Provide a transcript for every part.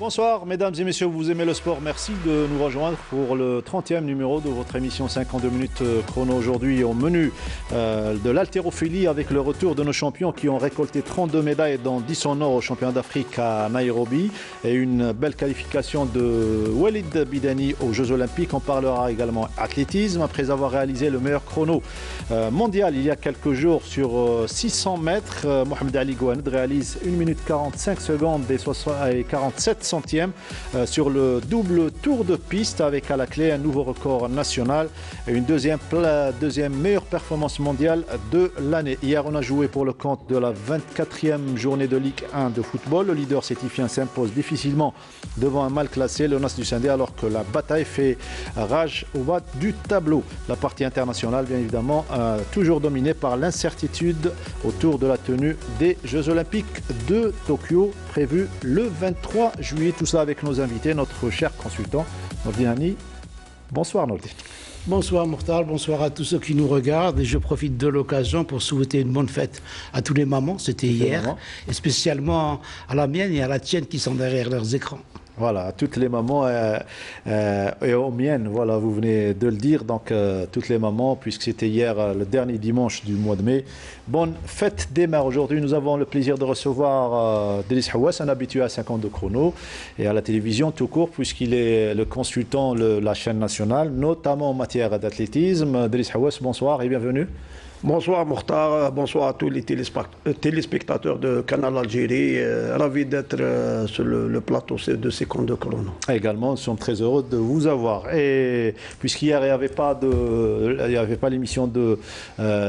bonsoir, mesdames et messieurs, vous aimez le sport, merci de nous rejoindre pour le 30e numéro de votre émission 52 minutes chrono aujourd'hui au menu de l'haltérophilie avec le retour de nos champions qui ont récolté 32 médailles dont 10 en or au championnat d'Afrique à Nairobi et une belle qualification de Walid Bidani aux Jeux Olympiques. On parlera également athlétisme après avoir réalisé le meilleur chrono mondial il y a quelques jours sur 600 mètres. Mohamed Ali Gouaned réalise 1 minute 45 secondes et 47 centièmes sur le double tour de piste avec à la clé un nouveau record national et une deuxième meilleure performance mondiale de l'année. Hier, on a joué pour le compte de la 24e journée de Ligue 1 de football. Le leader sétifien s'impose difficilement devant un mal classé, le Nas du Sindé, alors que la bataille fait rage au bas du tableau. La partie internationale, bien évidemment, toujours dominée par l'incertitude autour de la tenue des Jeux Olympiques de Tokyo, prévus le 23 juillet. Tout ça avec nos invités, notre cher consultant Nordine Hani. Bonsoir Nordine. Bonsoir Mokhtar, bonsoir à tous ceux qui nous regardent et je profite de l'occasion pour souhaiter une bonne fête à tous les mamans, c'était hier, et spécialement à la mienne et à la tienne qui sont derrière leurs écrans. Voilà, à toutes les mamans et aux miennes, voilà, vous venez de le dire, donc toutes les mamans, puisque c'était hier le dernier dimanche du mois de mai. Bonne fête des mères. Aujourd'hui, nous avons le plaisir de recevoir Delis Hawass, un habitué à 52 chrono, et à la télévision tout court, puisqu'il est le consultant de la chaîne nationale, notamment en matière d'athlétisme. Delis Hawass, bonsoir et bienvenue. Bonsoir Mokhtar, bonsoir à tous les téléspectateurs de Canal Algérie. Ravi d'être sur le plateau de 52 chrono. Également, nous sommes très heureux de vous avoir. Et puisqu'hier, il n'y avait pas l'émission de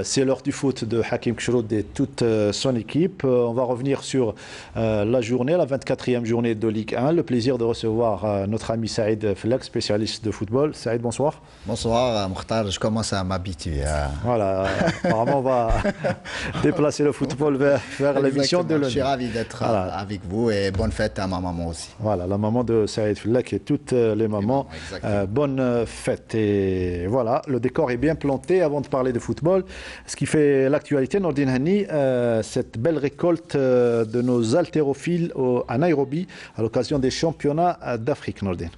C'est l'heure du foot de Hakim Kshroud et toute son équipe, on va revenir sur la journée, la 24e journée de Ligue 1. Le plaisir de recevoir notre ami Saïd Fellak, spécialiste de football. Saïd, bonsoir. Bonsoir Mokhtar, je commence à m'habituer. Voilà. Apparemment, on va déplacer le football vers l'émission de lundi. Je suis ravi d'être avec vous et bonne fête à ma maman aussi. Voilà, la maman de Saïd Fellak et toutes les mamans. Bonne fête. Et voilà, le décor est bien planté avant de parler de football. Ce qui fait l'actualité, Nordine Hani, cette belle récolte de nos haltérophiles à Nairobi à l'occasion des championnats d'Afrique, Nordine.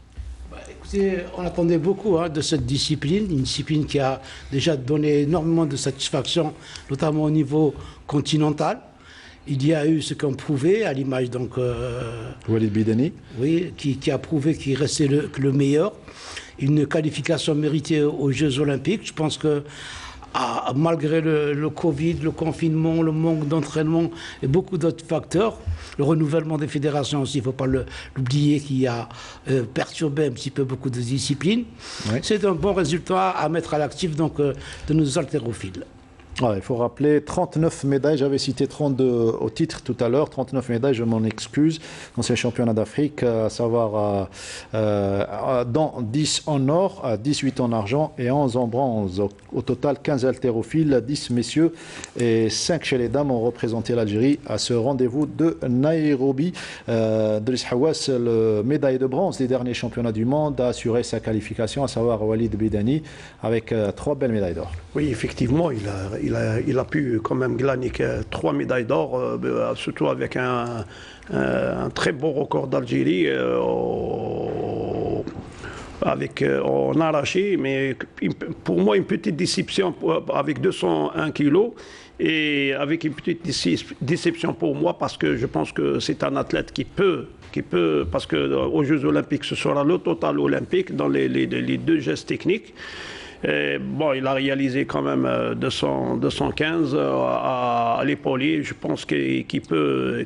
On attendait beaucoup de cette discipline, une discipline qui a déjà donné énormément de satisfaction, notamment au niveau continental. Il y a eu ce qu'on prouvait, à l'image donc Walid Bidani. Oui, qui a prouvé qu'il restait le meilleur. Une qualification méritée aux Jeux Olympiques. Je pense que malgré le Covid, le confinement, le manque d'entraînement et beaucoup d'autres facteurs, le renouvellement des fédérations aussi, il ne faut pas l'oublier, qui a perturbé un petit peu beaucoup de disciplines. Oui. C'est un bon résultat à mettre à l'actif de nos haltérophiles. Ouais, il faut rappeler 39 médailles, j'avais cité 32 au titre tout à l'heure, 39 médailles, je m'en excuse, dans ces championnats d'Afrique, à savoir dans 10 en or, 18 en argent et 11 en bronze. Au total, 15 haltérophiles, 10 messieurs et 5 chez les dames ont représenté l'Algérie à ce rendez-vous de Nairobi. Delis Hawass, le médaille de bronze des derniers championnats du monde, a assuré sa qualification, à savoir Walid Bidani, avec 3 belles médailles d'or. Oui, effectivement, il a pu quand même gagner 3 médailles d'or, surtout avec un très beau record d'Algérie en arraché, mais pour moi une petite déception avec 201 kilos et avec une petite déception pour moi parce que je pense que c'est un athlète qui peut, parce qu'aux Jeux Olympiques ce sera le total olympique dans les deux gestes techniques. Et bon, il a réalisé quand même 215 à l'épaule. Je pense qu'il peut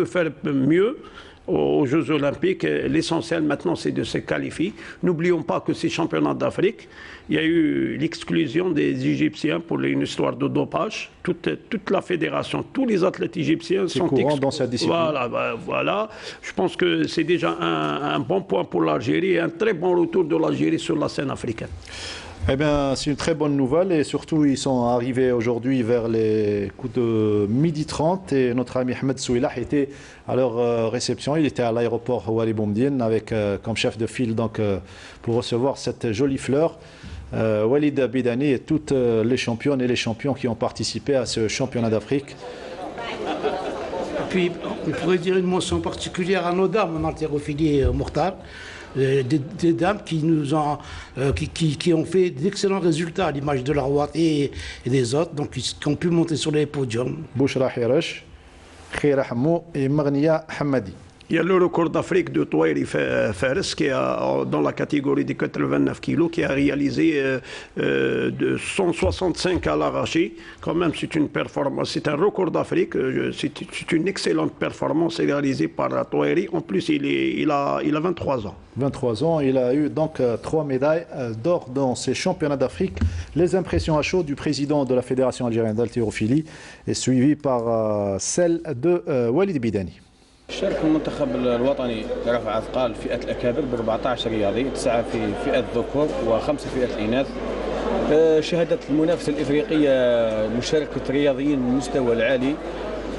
faire mieux aux Jeux Olympiques. L'essentiel maintenant, c'est de se qualifier. N'oublions pas que ces championnats d'Afrique, il y a eu l'exclusion des Égyptiens pour une histoire de dopage. Toute la fédération, tous les athlètes égyptiens sont courant dans cette discipline. Voilà. Je pense que c'est déjà un bon point pour l'Algérie et un très bon retour de l'Algérie sur la scène africaine. Eh bien, c'est une très bonne nouvelle et surtout, ils sont arrivés aujourd'hui vers les coups de 12h30 et notre ami Ahmed Souilah était à leur réception. Il était à l'aéroport Ouali Boumediene avec comme chef de file donc, pour recevoir cette jolie fleur. Walid Bidani et toutes les championnes et les champions qui ont participé à ce championnat d'Afrique. Puis, on pourrait dire une mention particulière à nos dames en haltérophilie mortale. Des dames qui ont fait d'excellents résultats à l'image de Larouat et des autres, donc qui ont pu monter sur les podiums. Bouchra Hirash, Khira Hamou et Marnia Hamadi. Il y a le record d'Afrique de Touairi Fares qui est dans la catégorie des 89 kg qui a réalisé de 165 à l'arraché. Quand même, c'est une performance, c'est un record d'Afrique. C'est une excellente performance réalisée par Touairi. En plus, il a 23 ans. 23 ans, il a eu donc 3 médailles d'or dans ces championnats d'Afrique. Les impressions à chaud du président de la Fédération algérienne d'haltérophilie est suivi par celle de Walid Bidani. شارك المنتخب الوطني لرفع اثقال فئه الاكابر ب 14 رياضي 9 في فئه الذكور و5 فئه الاناث. شهدت المنافسه الافريقيه مشاركه رياضيين من المستوى العالي.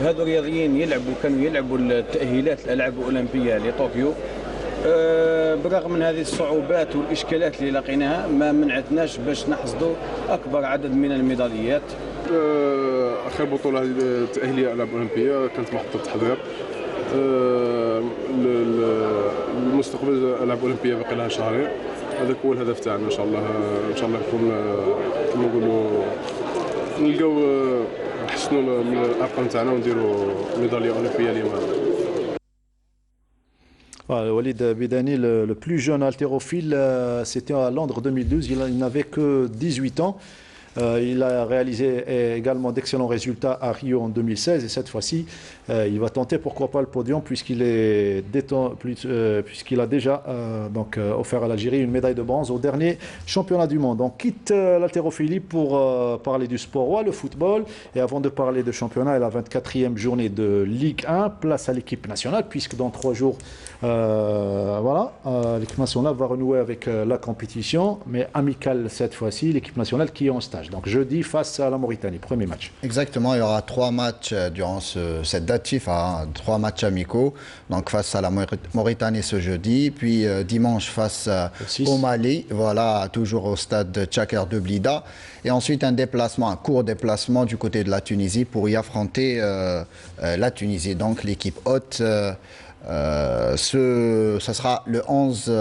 هذو الرياضيين كانوا يلعبوا التاهيلات الالعاب الاولمبيه لطوكيو. برغم من هذه الصعوبات والاشكالات اللي لقيناها ما منعتناش باش نحصدوا اكبر عدد من الميداليات. اخر بطوله هذه التاهيليه الالعاب الاولمبيه كانت محطه تحضير. المستقبل الالعاب الاولمبيه باقي لها شهرين. هذاك هو الهدف تاعنا ان شاء الله نكون كما نقولوا نلقاو نحسنوا من الارقام تاعنا ونديروا ميداليه اولمبيه اليوم. Walid Bidani, le plus jeune haltérophile, c'était à Londres 2012, il n'avait que 18 ans. Il a réalisé également d'excellents résultats à Rio en 2016 et cette fois-ci, il va tenter pourquoi pas le podium puisqu'il a déjà offert à l'Algérie une médaille de bronze au dernier championnat du monde. On quitte l'haltérophilie pour parler du sport, le football. Et avant de parler de championnat et la 24e journée de Ligue 1, place à l'équipe nationale puisque dans 3 jours, l'équipe nationale va renouer avec la compétition, mais amicale cette fois-ci, l'équipe nationale qui est en stage. Donc jeudi face à la Mauritanie, premier match. Exactement, il y aura 3 matchs durant cette date FIFA, 3 matchs amicaux. Donc face à la Mauritanie ce jeudi, puis dimanche face au Mali, voilà, toujours au stade Tchaker de Blida. Et ensuite un court déplacement du côté de la Tunisie pour y affronter la Tunisie. Donc l'équipe hôte. Ça sera le 11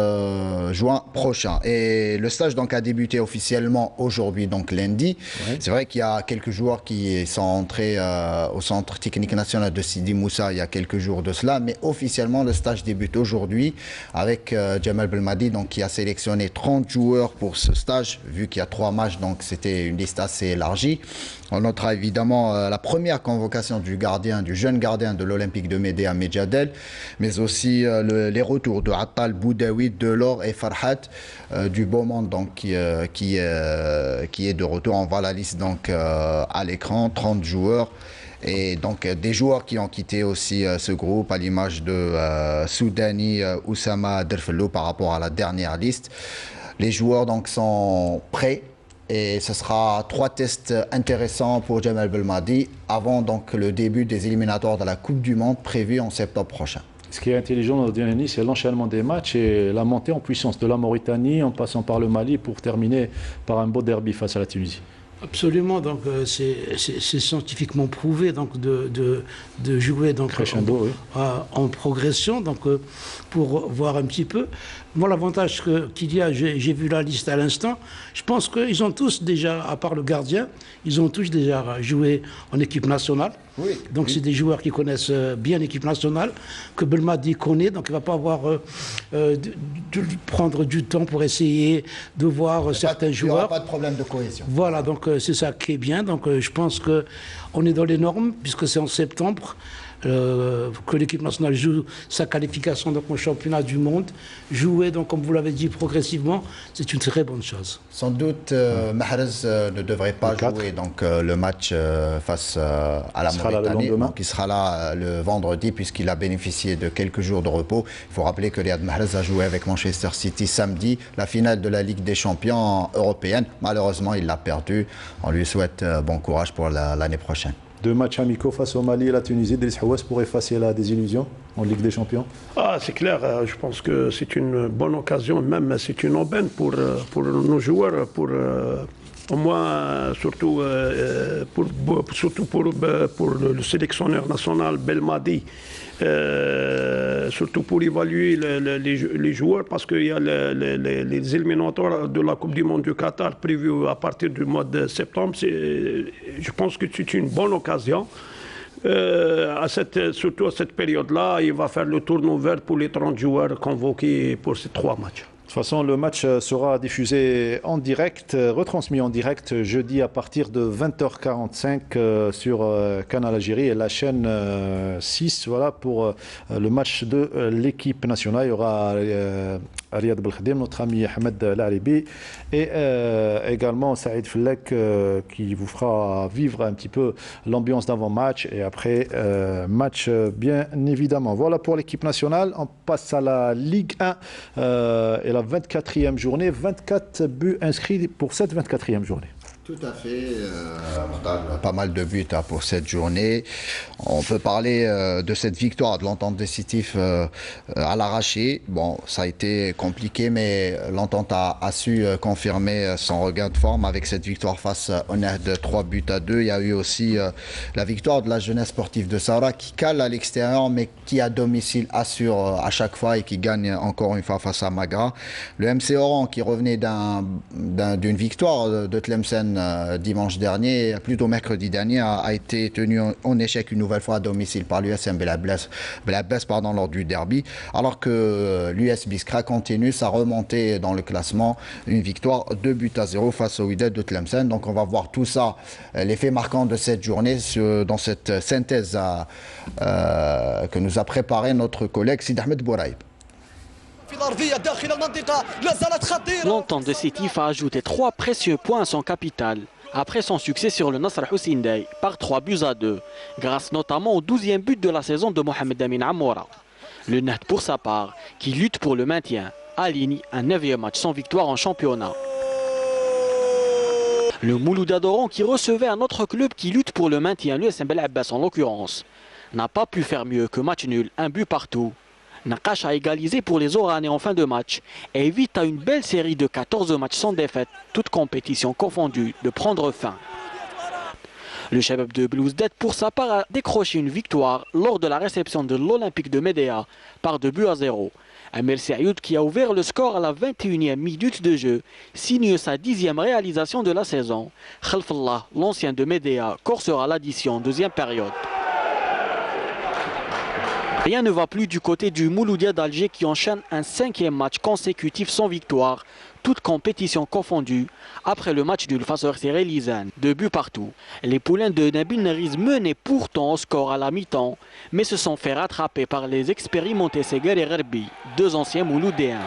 juin prochain et le stage donc a débuté officiellement aujourd'hui, donc lundi. C'est vrai qu'il y a quelques joueurs qui sont entrés au centre technique national de Sidi Moussa il y a quelques jours de cela, mais officiellement le stage débute aujourd'hui avec Djemal Belmadi donc qui a sélectionné 30 joueurs pour ce stage vu qu'il y a 3 matchs, donc c'était une liste assez élargie. On notera évidemment la première convocation du jeune gardien de l'Olympique de Médéa, Medjadel, mais aussi les retours de Attal, Boudaoui, Delors et Farhat du beau monde donc, qui est de retour. On voit la liste donc, à l'écran, 30 joueurs. Et donc des joueurs qui ont quitté aussi ce groupe à l'image de Soudani, Oussama Derfello par rapport à la dernière liste. Les joueurs donc sont prêts. Et ce sera 3 tests intéressants pour Djemal Belmadi avant donc le début des éliminatoires de la Coupe du Monde prévue en septembre prochain. Ce qui est intelligent dans le dernier, c'est l'enchaînement des matchs et la montée en puissance de la Mauritanie en passant par le Mali pour terminer par un beau derby face à la Tunisie. Absolument, donc c'est scientifiquement prouvé donc de jouer donc en progression, donc pour voir un petit peu. Moi, l'avantage qu'il y a, j'ai vu la liste à l'instant, je pense qu'ils ont tous déjà, à part le gardien, ils ont tous déjà joué en équipe nationale. Oui. Donc c'est des joueurs qui connaissent bien l'équipe nationale, que Belmadi connaît, donc il ne va pas avoir de prendre du temps pour essayer de voir certains joueurs. Il n'y aura pas de problème de cohésion. Voilà, donc c'est ça qui est bien. Donc je pense qu'on est dans les normes, puisque c'est en septembre. Que l'équipe nationale joue sa qualification donc, au championnat du monde. Jouer, donc, comme vous l'avez dit, progressivement, c'est une très bonne chose. Sans doute, Mahrez ne devrait pas jouer donc, le match face à la Mauritanie. Donc, il sera là le vendredi puisqu'il a bénéficié de quelques jours de repos. Il faut rappeler que Riyad Mahrez a joué avec Manchester City samedi, la finale de la Ligue des champions européenne. Malheureusement, il l'a perdu. On lui souhaite bon courage pour l'année prochaine. 2 matchs amicaux face au Mali et la Tunisie, Driss Houass pour effacer la désillusion en Ligue des Champions. C'est clair, je pense que c'est une bonne occasion, même c'est une aubaine pour nos joueurs, pour Au moins, surtout pour le sélectionneur national Belmadi, surtout pour évaluer les joueurs, parce qu'il y a les éliminatoires de la Coupe du Monde du Qatar prévus à partir du mois de septembre. Je pense que c'est une bonne occasion. Surtout à cette période-là, il va faire le tour ouvert pour les 30 joueurs convoqués pour ces 3 matchs. De toute façon, le match sera diffusé en direct, retransmis en direct jeudi à partir de 20h45 sur Canal Algérie et la chaîne 6. Voilà pour le match de l'équipe nationale. Il y aura Riyad Belkhadim, notre ami Ahmed Laribi et également Saïd Fellek qui vous fera vivre un petit peu l'ambiance d'avant-match et après match bien évidemment. Voilà pour l'équipe nationale. On passe à la Ligue 1 et la 24e journée, 24 buts inscrits pour cette 24e journée. Tout à fait, pas mal de buts pour cette journée. On peut parler de cette victoire de l'Entente décisif à l'arraché. Bon, ça a été compliqué, mais l'Entente a su confirmer son regain de forme avec cette victoire face au Nahd de 3-2. Il y a eu aussi la victoire de la jeunesse sportive de Sahara qui cale à l'extérieur, mais qui à domicile assure à chaque fois et qui gagne encore une fois face à Magra. Le MC Oran qui revenait d'une victoire de Tlemcen dimanche dernier, plutôt mercredi dernier, a été tenu en échec une nouvelle fois à domicile par l'USM Belabès lors du derby, alors que l'US Biskra continue sa remontée dans le classement, une victoire 2-0 face au Wydad de Tlemcen. Donc on va voir tout ça, les faits marquants de cette journée dans cette synthèse que nous a préparé notre collègue Sid Ahmed Bouraïb. L'Entente décisif a ajouté 3 précieux points à son capital après son succès sur le Nasr Hussein par 3-2, grâce notamment au 12e but de la saison de Mohamed Amin Amoura. Le Nahd pour sa part, qui lutte pour le maintien, aligne un 9e match sans victoire en championnat. Le Moulouda d'Oran, qui recevait un autre club qui lutte pour le maintien, l'USM Belabès en l'occurrence, n'a pas pu faire mieux que match nul, un but partout. Nakash a égalisé pour les Oranais en fin de match et évite à une belle série de 14 matchs sans défaite, toutes compétitions confondues, de prendre fin. Le Shabab de Belouizdad pour sa part a décroché une victoire lors de la réception de l'Olympique de Médéa par 2-0. Amel Sayoud qui a ouvert le score à la 21e minute de jeu signe sa 10e réalisation de la saison. Khalfallah, l'ancien de Médéa, corsera l'addition en deuxième période. Rien ne va plus du côté du Mouloudia d'Alger qui enchaîne un 5e match consécutif sans victoire, toutes compétitions confondues, après le match nul face au RC Relizane, 2 buts partout. Les poulains de Nabil Neriz menaient pourtant au score à la mi-temps, mais se sont fait rattraper par les expérimentés Segar et Gherbi, 2 anciens Mouloudéens.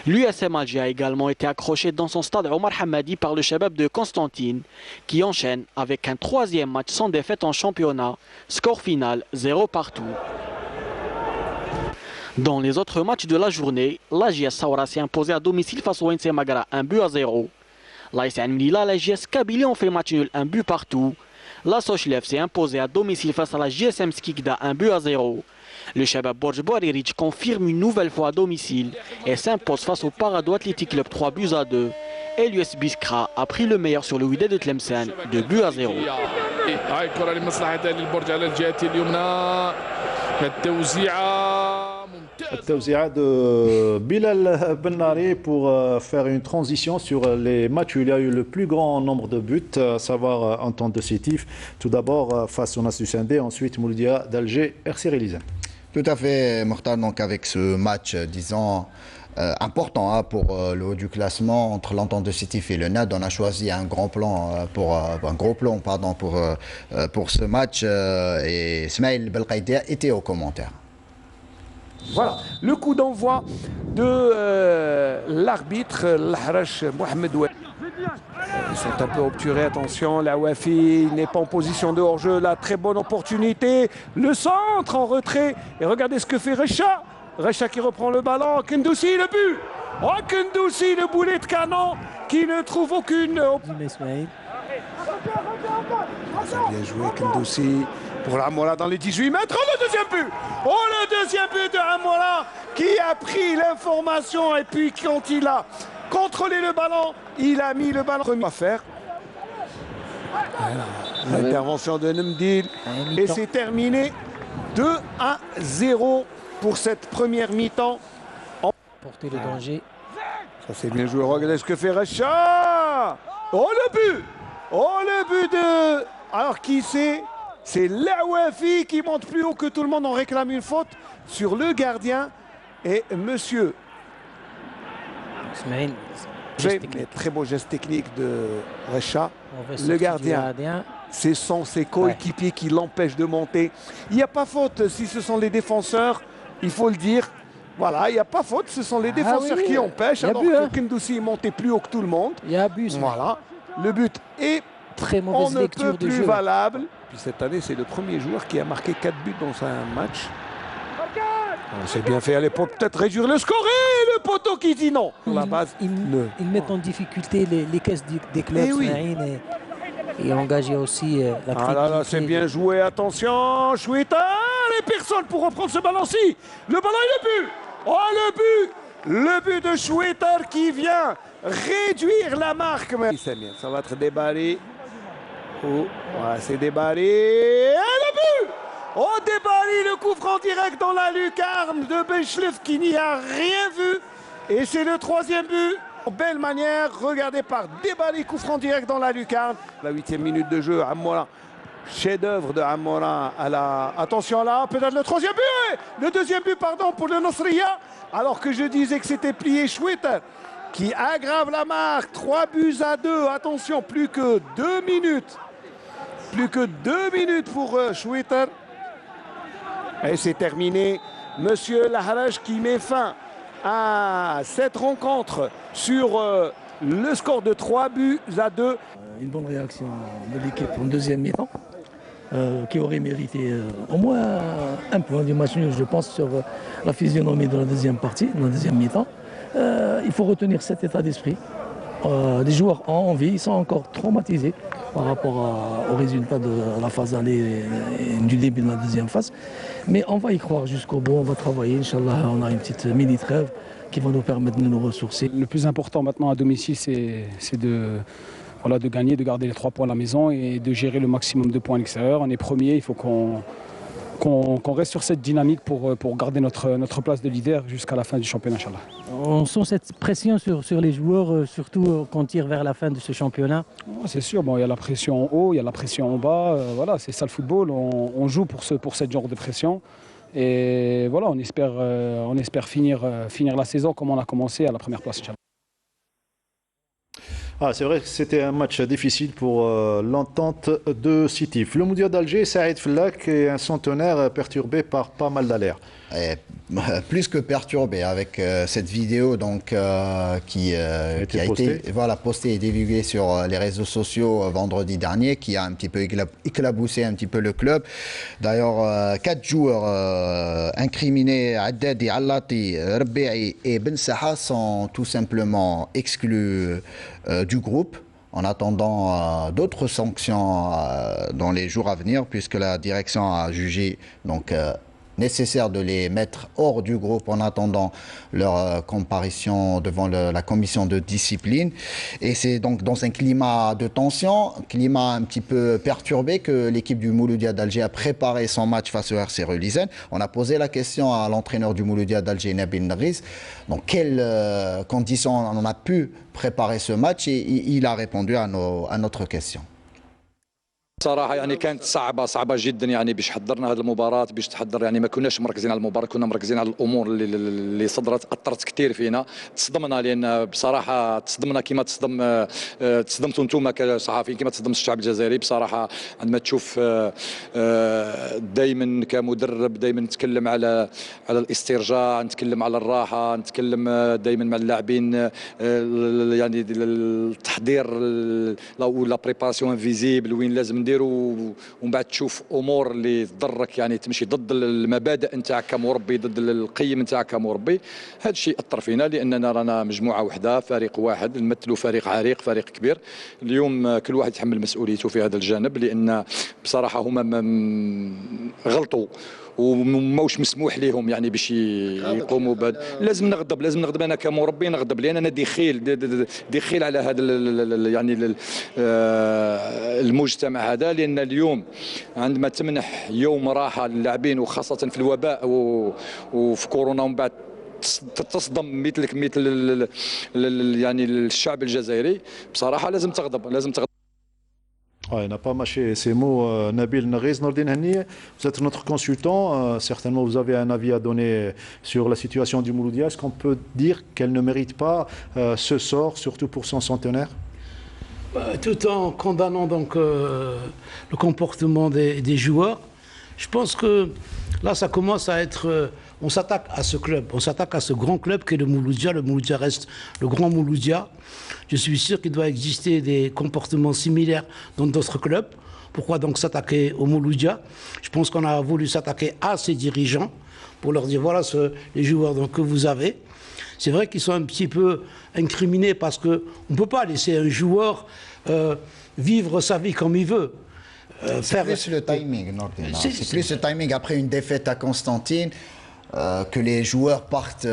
L'USM Alger a également été accroché dans son stade Omar Hamadi par le Shabab de Constantine, qui enchaîne avec un 3e match sans défaite en championnat, score final 0 partout. Dans les autres matchs de la journée, l'AJS Saoura s'est imposé à domicile face au NC Magra 1-0. L'AS Mlila, l'AJS Kabylie ont fait match nul 1 but partout. La Sochlev s'est imposé à domicile face à la GSM Skikda 1-0. Le Shabab Borj Bouariric confirme une nouvelle fois à domicile et s'impose face au Parado Athletic Club 3-2. Et l'US Biskra a pris le meilleur sur le Wydad de Tlemcen 2-0. التوزيعات de Bilal Bennari pour faire une transition sur les matchs où il y a eu le plus grand nombre de buts, à savoir Entente décisif, tout d'abord face au Nasr Hussein, ensuite Mouloudia d'Alger, RC Relizane. Tout à fait, Mortal, donc avec ce match, disons, important pour le haut du classement entre l'Entente décisif et le NAD, on a choisi un gros plan pour ce match et Smaïl Belkhaïdia était au commentaire. Voilà, le coup d'envoi de l'arbitre, l'Ahrash Mohamed Oued. Ils sont un peu obturés, attention, la Wafi n'est pas en position de hors-jeu, la très bonne opportunité, le centre en retrait, et regardez ce que fait Recha. Recha qui reprend le ballon, Kendoussi le but. Oh, Kendoussi, le boulet de canon qui ne trouve aucune... Bien joué Kendoussi pour l'Amola dans les 18 mètres. Oh, le deuxième but. Oh, le deuxième but de Amola qui a pris l'information et puis quand il a contrôler le ballon. Il a mis le ballon à faire. Voilà. L'intervention de Nemdil. Et c'est terminé 2-0 pour cette première mi-temps. Porter le danger. Ça c'est bien joué. Regardez ce que fait Recha. Oh le but. Oh le but de... Alors qui c'est? C'est Laouafi qui monte plus haut que tout le monde. On réclame une faute sur le gardien. Et monsieur... Très beau geste technique de Recha. Le gardien, ce sont ses coéquipiers qui l'empêchent de monter. Il n'y a pas faute si ce sont les défenseurs, il faut le dire. Voilà, il n'y a pas faute, ce sont les défenseurs qui empêchent. Alors que Kendoussi montait plus haut que tout le monde. Il y a abus. Voilà, le but est très mauvaise lecture de jeu. Valable. Puis cette année, c'est le premier joueur qui a marqué 4 buts dans un match. On s'est bien fait à l'époque, peut-être réduire le score et le poteau qui dit non. La base, ils mettent en difficulté les caisses des clubs et engager aussi la critique. Ah là là, c'est bien joué, attention, Chouita, et personne pour reprendre ce ballon-ci. Le ballon et le but. Oh le but de Chouita qui vient réduire la marque. Ça va être déballé. Oh, voilà, c'est déballé. Et le but. Oh, Debali, le coup franc direct dans la lucarne de Benchlef qui n'y a rien vu. Et c'est le 3e but. Belle manière, regardez par Debali, coup franc direct dans la lucarne. La 8e minute de jeu, Amoura. Chef-d'œuvre de Amoura à la... Attention là, peut-être le 3e but. Le 2e but, pardon, pour le Nosria. Alors que je disais que c'était plié Schwitter qui aggrave la marque. 3-2. Attention, plus que 2 minutes. Plus que 2 minutes pour Schwitter. Et c'est terminé. Monsieur Laharaj qui met fin à cette rencontre sur le score de 3-2. Une bonne réaction de l'équipe en deuxième mi-temps qui aurait mérité au moins un point du match nul, je pense, sur la physionomie de la deuxième partie, de la deuxième mi-temps. Il faut retenir cet état d'esprit. Les joueurs ont envie, ils sont encore traumatisés par rapport au résultat de la phase aller et du début de la deuxième phase. Mais on va y croire jusqu'au bout, on va travailler. Inch'Allah, on a une petite mini-trêve qui va nous permettre de nous ressourcer. Le plus important maintenant à domicile, c'est de gagner, de garder les 3 points à la maison et de gérer le maximum de points à l'extérieur. On est premier, il faut qu'on reste sur cette dynamique pour garder notre place de leader jusqu'à la fin du championnat, Inch'Allah. On sent cette pression sur les joueurs, surtout quand on tire vers la fin de ce championnat. C'est sûr, bon, il y a la pression en haut, il y a la pression en bas. Voilà, c'est ça le football, on joue pour ce genre de pression. Et voilà, on espère finir la saison comme on a commencé à la première place, Inch'Allah. Ah, c'est vrai que c'était un match difficile pour l'entente de Sétif. Le Moudia d'Alger, Saïd Flak, est un centenaire perturbé par pas mal d'alertes. Plus que perturbé avec cette vidéo donc, qui a été postée et divulguée sur les réseaux sociaux vendredi dernier, qui a un petit peu éclaboussé un petit peu le club. D'ailleurs, 4 joueurs incriminés, Haddadi, Allati, Rabbi'i et Ben Saha, sont tout simplement exclus du groupe en attendant d'autres sanctions dans les jours à venir, puisque la direction a jugé donc nécessaire de les mettre hors du groupe en attendant leur comparution devant la commission de discipline. Et c'est donc dans un climat de tension, climat un petit peu perturbé, que l'équipe du Mouloudia d'Alger a préparé son match face au RC Reulizen. On a posé la question à l'entraîneur du Mouloudia d'Alger, Nabil Naghiz, dans quelles conditions on a pu préparer ce match, et il a répondu à notre question. صراحة يعني كانت صعبة جدا يعني باش حضرنا هذه المباراة باش تحضر يعني ما كناش مركزين على المباراة كنا مركزين على الأمور اللي أثرت كثير فينا تصدمنا لأن بصراحة تصدمنا كما تصدمتوا أنتم كصحافيين كما تصدم الشعب الجزائري بصراحة عندما تشوف دائما كمدرب دائما نتكلم على الاسترجاع نتكلم على الراحة نتكلم دائما مع اللاعبين يعني التحضير ولا بريباراسيون انفيزيبل وين لازم نديروا ومن بعد تشوف امور اللي تضرك يعني تمشي ضد المبادئ نتاعك كمربي، ضد القيم نتاعك كمربي. هذا الشيء اثر فينا لاننا رانا مجموعه واحده، فريق واحد، نمثلوا فريق عريق، فريق كبير. اليوم كل واحد يتحمل مسؤوليته في هذا الجانب، لان بصراحه هما غلطوا وماوش مسموح لهم يعني باش يقوموا بهذا. لازم نغضب انا كمربي نغضب، لان انا دخيل على هذا يعني المجتمع هذا. لان اليوم عندما تمنح يوم راحه للاعبين وخاصه في الوباء وفي كورونا ومن بعد تصدم مثل يعني الشعب الجزائري، بصراحه لازم تغضب. Ouais, il n'a pas mâché ces mots. Nabil Nariz, Nordin Hani, vous êtes notre consultant. Certainement, vous avez un avis à donner sur la situation du Mouloudia. Est-ce qu'on peut dire qu'elle ne mérite pas ce sort, surtout pour son centenaire? Tout en condamnant donc le comportement des joueurs, je pense que là, ça commence à être... on s'attaque à ce club, on s'attaque à ce grand club qu'est le Mouloudia. Le Mouloudia reste le grand Mouloudia. Je suis sûr qu'il doit exister des comportements similaires dans d'autres clubs. Pourquoi donc s'attaquer au Mouloudia? Je pense qu'on a voulu s'attaquer à ces dirigeants pour leur dire voilà les joueurs donc, que vous avez. C'est vrai qu'ils sont un petit peu incriminés parce qu'on ne peut pas laisser un joueur vivre sa vie comme il veut. C'est plus le timing, c'est plus le timing après une défaite à Constantine que les joueurs partent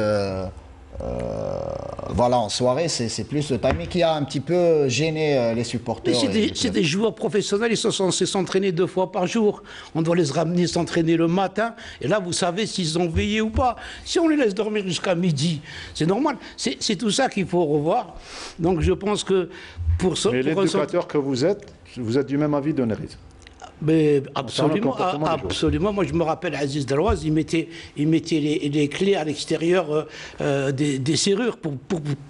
voilà, en soirée, c'est plus le timing qui a un petit peu gêné les supporters. C'est des joueurs professionnels, ils sont censés s'entraîner 2 fois par jour. On doit les ramener s'entraîner le matin. Et là, vous savez s'ils ont veillé ou pas. Si on les laisse dormir jusqu'à midi, c'est normal. C'est tout ça qu'il faut revoir. Donc je pense que pour ça... Mais l'éducateur que vous êtes du même avis de Nariz? Mais absolument. Moi, je me rappelle, Aziz Dalouaz, il mettait les clés à l'extérieur des serrures pour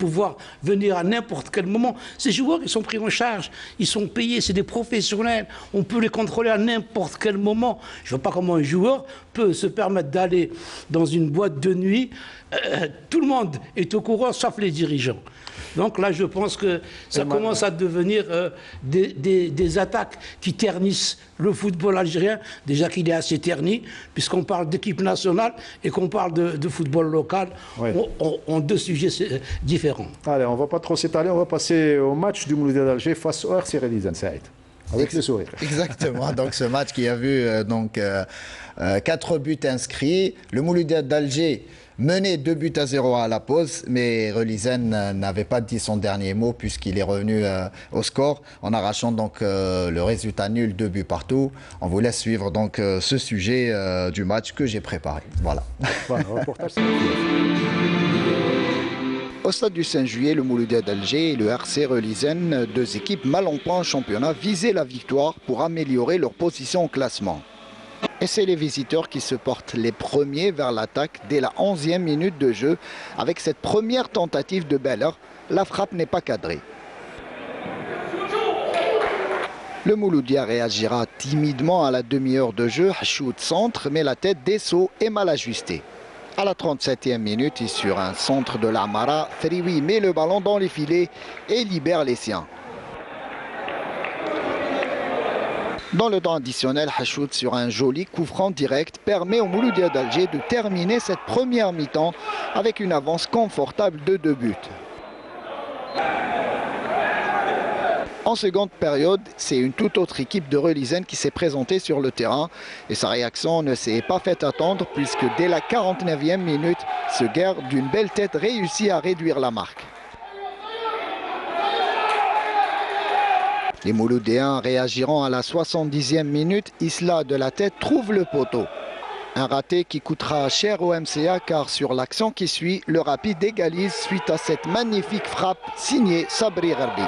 pouvoir venir à n'importe quel moment. Ces joueurs, ils sont pris en charge, ils sont payés, c'est des professionnels. On peut les contrôler à n'importe quel moment. Je ne vois pas comment un joueur peut se permettre d'aller dans une boîte de nuit. Tout le monde est au courant, sauf les dirigeants. Donc là, je pense que ça commence à devenir des attaques qui ternissent le football algérien, déjà qu'il est assez terni, puisqu'on parle d'équipe nationale et qu'on parle de football local, oui. On 2 sujets différents. Allez, on ne va pas trop s'étaler, on va passer au match du Mouloudia d'Alger face au RC Relizane, Saïd. Avec le sourire. Exactement, donc ce match qui a vu 4 buts inscrits, le Mouloudia d'Alger mené 2-0 à la pause, mais Relizane n'avait pas dit son dernier mot puisqu'il est revenu au score en arrachant donc le résultat nul, 2 buts partout. On vous laisse suivre donc ce sujet du match que j'ai préparé. Voilà. Au stade du 5 juillet, le Mouloudia d'Alger et le RC Relizane, 2 équipes mal en point en championnat, visaient la victoire pour améliorer leur position au classement. Et c'est les visiteurs qui se portent les premiers vers l'attaque dès la 11e minute de jeu. Avec cette première tentative de Beller, la frappe n'est pas cadrée. Le Mouloudia réagira timidement à la demi-heure de jeu. Hachoud centre, mais la tête d'Esso est mal ajustée. À la 37e minute, et sur un centre de l'Amara, Frioui met le ballon dans les filets et libère les siens. Dans le temps additionnel, Hachoud, sur un joli coup franc direct, permet au Mouloudia d'Alger de terminer cette première mi-temps avec une avance confortable de 2 buts. En seconde période, c'est une toute autre équipe de Relizane qui s'est présentée sur le terrain et sa réaction ne s'est pas fait attendre puisque dès la 49e minute, ce Guerre d'une belle tête réussit à réduire la marque. Les Mouloudéens réagiront à la 70e minute. Isla de la tête trouve le poteau. Un raté qui coûtera cher au MCA car sur l'action qui suit, le Rapide égalise suite à cette magnifique frappe signée Sabri Gharbi.